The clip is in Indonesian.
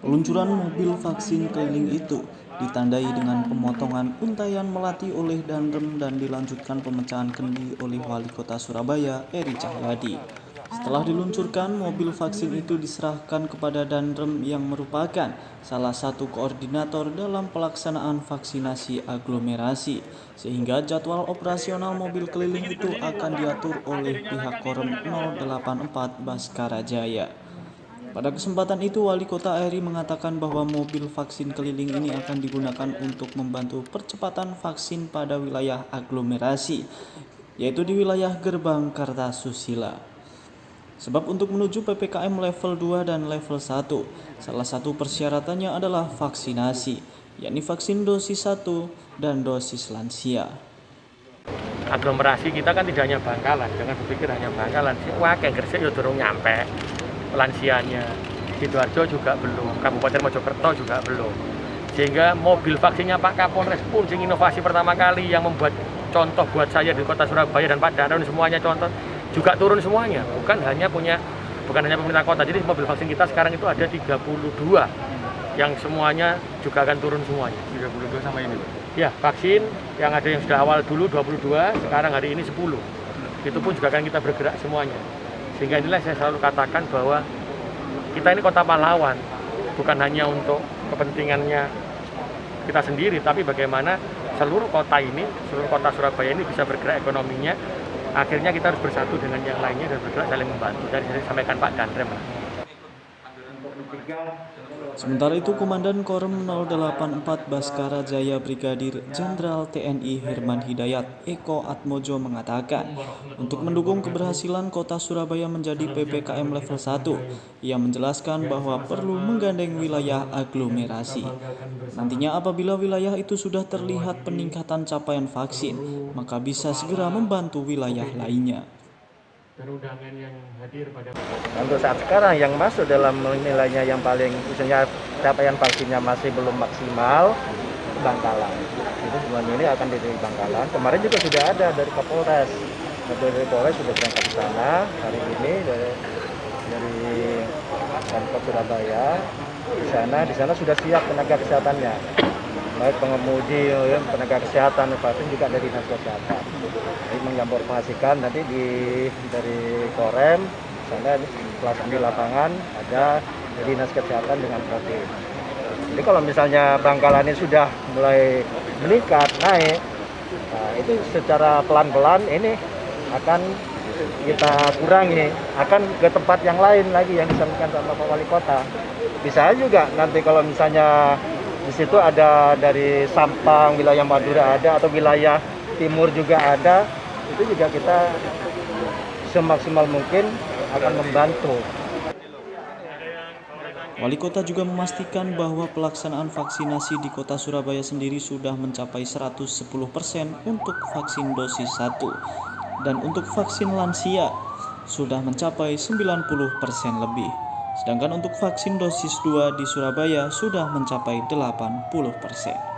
Peluncuran mobil vaksin keliling itu ditandai dengan pemotongan untayan melati oleh Danrem dan dilanjutkan pemecahan kendi oleh Wali Kota Surabaya, Eri Cahyadi. Setelah diluncurkan, mobil vaksin itu diserahkan kepada Danrem yang merupakan salah satu koordinator dalam pelaksanaan vaksinasi aglomerasi, sehingga jadwal operasional mobil keliling itu akan diatur oleh pihak Korem 084 Baskara Jaya. Pada kesempatan itu, Wali Kota Eri mengatakan bahwa mobil vaksin keliling ini akan digunakan untuk membantu percepatan vaksin pada wilayah aglomerasi, yaitu di wilayah Gerbang Kartasusila. Sebab untuk menuju PPKM level 2 dan level 1, salah satu persyaratannya adalah vaksinasi, yakni vaksin dosis 1 dan dosis lansia. Aglomerasi kita kan tidak hanya Bangkalan, jangan berpikir hanya Bangkalan. Wah, Gresik ya durung nyampe lansianya, Sidoarjo juga belum, Kabupaten Mojokerto juga belum. Sehingga mobil vaksinnya Pak Kapolres pun inovasi pertama kali yang membuat contoh buat saya di Kota Surabaya dan Pak Danrem semuanya contoh, juga turun semuanya, bukan hanya pemerintah kota. Jadi mobil vaksin kita sekarang itu ada 32 yang semuanya juga akan turun semuanya. 32 sama ini, Pak? Ya, vaksin yang ada yang sudah awal dulu 22, sekarang hari ini 10. Itu pun juga akan kita bergerak semuanya. Sehingga inilah saya selalu katakan bahwa kita ini kota pahlawan, bukan hanya untuk kepentingannya kita sendiri, tapi bagaimana seluruh kota ini, seluruh kota Surabaya ini bisa bergerak ekonominya. Akhirnya kita harus bersatu dengan yang lainnya dan bergerak saling membantu. Dari saya sampaikan Pak Danrem. Sementara itu, Komandan Korem 084 Baskara Jaya Brigadir Jenderal TNI Herman Hidayat Eko Atmojo mengatakan, untuk mendukung keberhasilan Kota Surabaya menjadi PPKM level 1, ia menjelaskan bahwa perlu menggandeng wilayah aglomerasi. Nantinya apabila wilayah itu sudah terlihat peningkatan capaian vaksin, maka bisa segera membantu wilayah lainnya. Undangan yang hadir pada untuk saat sekarang yang masuk dalam nilainya yang paling misalnya capaian vaksinnya masih belum maksimal, Bangkalan. Itu semuanya ini akan dari Bangkalan. Kemarin juga sudah ada dari Kapolres. Dari Polres sudah berangkat ke sana hari ini dari Pemkot Surabaya. Di sana sudah siap tenaga kesehatannya. Baik pengemudi, tenaga kesehatan, vaksin juga dari dinas kesehatan. Jadi menginformasikan nanti dari Korem sana di lapangan ada dari dinas kesehatan dengan Provinsi. Jadi kalau misalnya Bangkalan ini sudah mulai meningkat naik, nah itu secara pelan-pelan ini akan kita kurangi, akan ke tempat yang lain lagi yang disampaikan sama Pak Wali Kota. Bisa juga nanti kalau misalnya di situ ada dari Sampang, wilayah Madura ada, atau wilayah timur juga ada, itu juga kita semaksimal mungkin akan membantu. Wali Kota juga memastikan bahwa pelaksanaan vaksinasi di Kota Surabaya sendiri sudah mencapai 110% untuk vaksin dosis 1 dan untuk vaksin lansia sudah mencapai 90% lebih. Sedangkan untuk vaksin dosis 2 di Surabaya sudah mencapai 80%.